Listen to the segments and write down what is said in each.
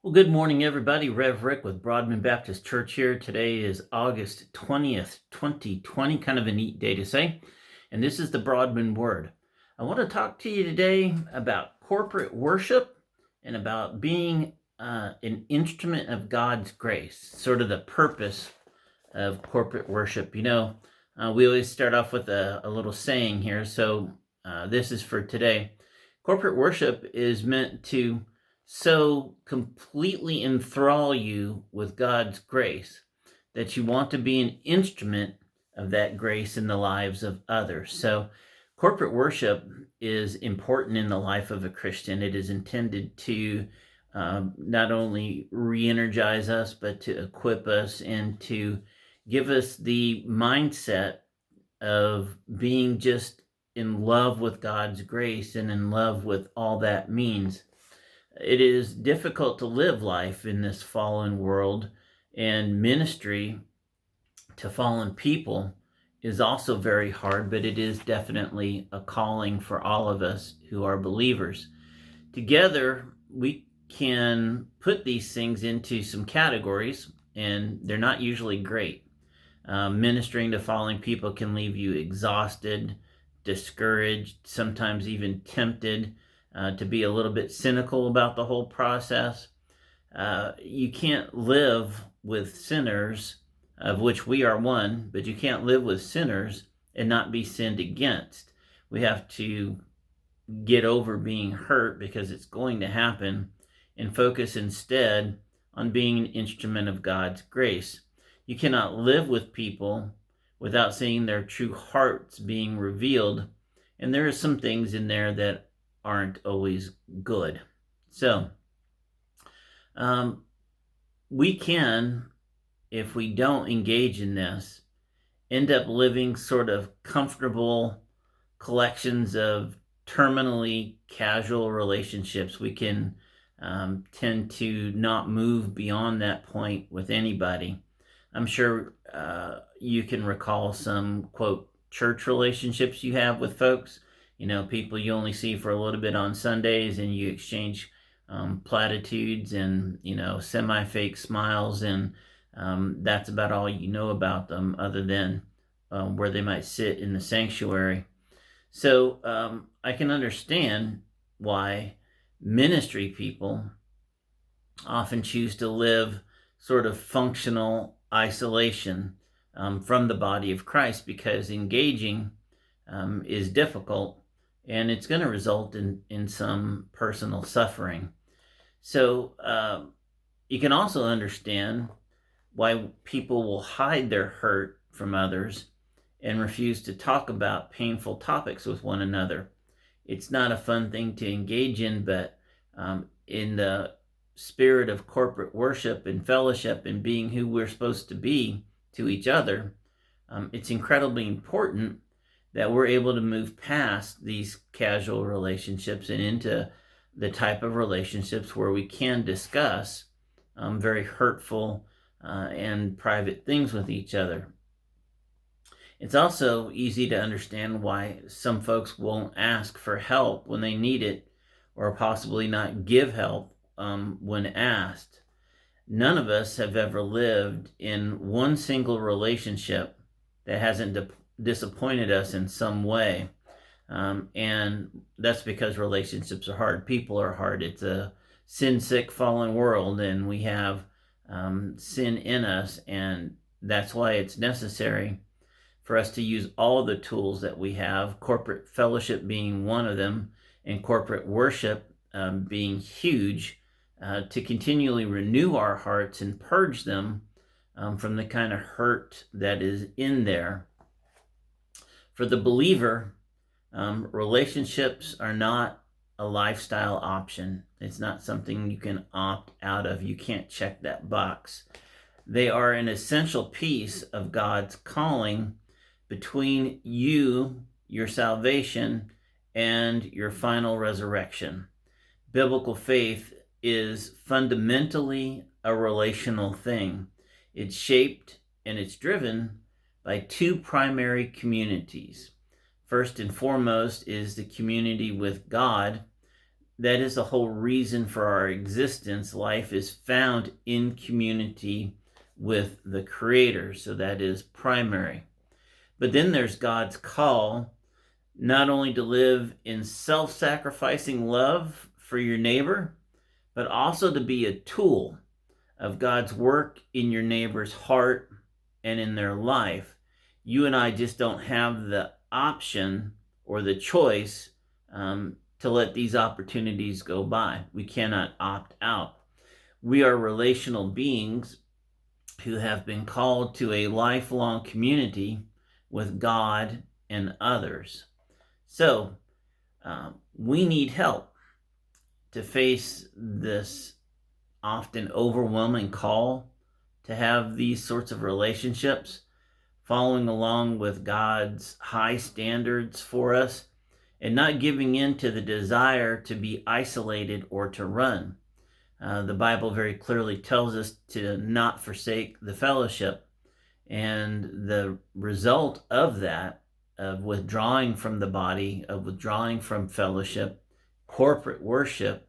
Well, good morning, everybody. Rev Rick with Broadman Baptist Church here. Today is August 20th, 2020. Kind of a neat day to say. And this is the Broadman Word. I want to talk to you today about corporate worship and about being an instrument of God's grace, sort of the purpose of corporate worship. We always start off with a little saying here. So this is for today. Corporate worship is meant to so completely enthrall you with God's grace that you want to be an instrument of that grace in the lives of others. So corporate worship is important in the life of a Christian. It is intended to not only re-energize us, but to equip us and to give us the mindset of being just in love with God's grace and in love with all that means. It is difficult to live life in this fallen world, and ministry to fallen people is also very hard, but it is definitely a calling for all of us who are believers. Together, we can put these things into some categories, and they're not usually great. Ministering to fallen people can leave you exhausted, discouraged, sometimes even tempted to be a little bit cynical about the whole process. You can't live with sinners, of which we are one, but you can't live with sinners and not be sinned against. We have to get over being hurt, because it's going to happen, and focus instead on being an instrument of God's grace. You cannot live with people without seeing their true hearts being revealed, and there are some things in there that aren't always good. So we can, if we don't engage in this, end up living sort of comfortable collections of terminally casual relationships. We can tend to not move beyond that point with anybody. I'm sure you can recall some, quote, church relationships you have with folks. People you only see for a little bit on Sundays, and you exchange platitudes and, semi-fake smiles, and that's about all you know about them, other than where they might sit in the sanctuary. So I can understand why ministry people often choose to live sort of functional isolation from the body of Christ, because engaging is difficult, and it's going to result in some personal suffering. So you can also understand why people will hide their hurt from others and refuse to talk about painful topics with one another. It's not a fun thing to engage in, but in the spirit of corporate worship and fellowship and being who we're supposed to be to each other, it's incredibly important that we're able to move past these casual relationships and into the type of relationships where we can discuss very hurtful and private things with each other. It's also easy to understand why some folks won't ask for help when they need it, or possibly not give help when asked. None of us have ever lived in one single relationship that hasn't disappointed us in some way. And that's because relationships are hard. People are hard. It's a sin-sick, fallen world, and we have sin in us, and that's why it's necessary for us to use all the tools that we have, corporate fellowship being one of them, and corporate worship being huge, to continually renew our hearts and purge them from the kind of hurt that is in there. For the believer, relationships are not a lifestyle option. It's not something you can opt out of. You can't check that box. They are an essential piece of God's calling between you, your salvation, and your final resurrection. Biblical faith is fundamentally a relational thing. It's shaped and it's driven by two primary communities. First and foremost is the community with God, that is the whole reason for our existence. Life is found in community with the Creator, so that is primary. But then there's God's call not only to live in self-sacrificing love for your neighbor, but also to be a tool of God's work in your neighbor's heart and in their life. You and I just don't have the option or the choice to let these opportunities go by. We cannot opt out. We are relational beings who have been called to a lifelong community with God and others. So we need help to face this often overwhelming call to have these sorts of relationships, following along with God's high standards for us, and not giving in to the desire to be isolated or to run. The Bible very clearly tells us to not forsake the fellowship. And the result of that, of withdrawing from the body, of withdrawing from fellowship, corporate worship,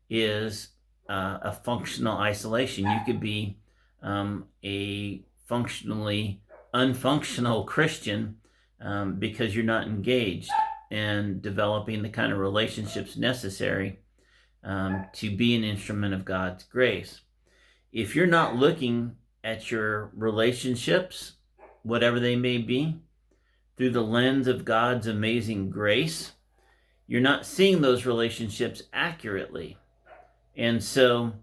is a functional isolation. You could be a functionally unfunctional Christian because you're not engaged and developing the kind of relationships necessary to be an instrument of God's grace. If you're not looking at your relationships, whatever they may be, through the lens of God's amazing grace, you're not seeing those relationships accurately. And so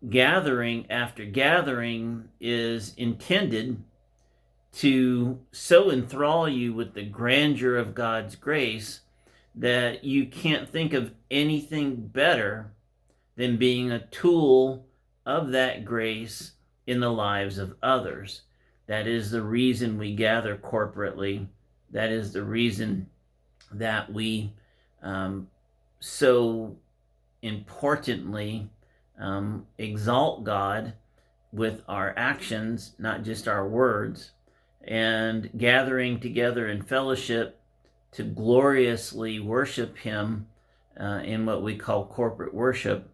gathering after gathering is intended to so enthrall you with the grandeur of God's grace that you can't think of anything better than being a tool of that grace in the lives of others. That is the reason we gather corporately. That is the reason that we so importantly exalt God with our actions, not just our words, and gathering together in fellowship to gloriously worship Him in what we call corporate worship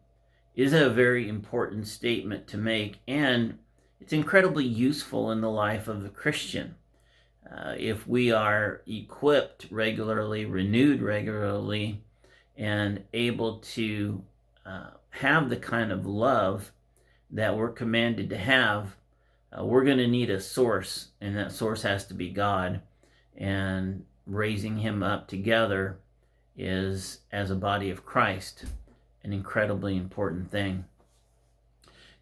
is a very important statement to make, and it's incredibly useful in the life of a Christian. If we are equipped regularly, renewed regularly, and able to have the kind of love that we're commanded to have, we're going to need a source, and that source has to be God. And raising Him up together is, as a body of Christ, an incredibly important thing.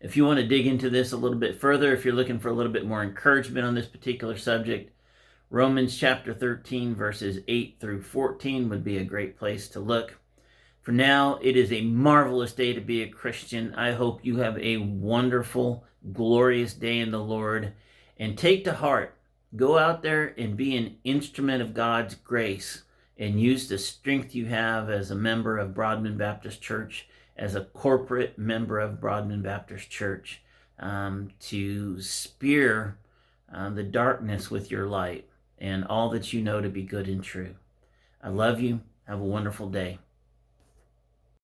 If you want to dig into this a little bit further, if you're looking for a little bit more encouragement on this particular subject, Romans chapter 13, verses 8 through 14 would be a great place to look. For now, it is a marvelous day to be a Christian. I hope you have a wonderful, glorious day in the Lord. And take to heart, go out there and be an instrument of God's grace and use the strength you have as a member of Broadman Baptist Church, as a corporate member of Broadman Baptist Church, to spear the darkness with your light and all that you know to be good and true. I love you. Have a wonderful day.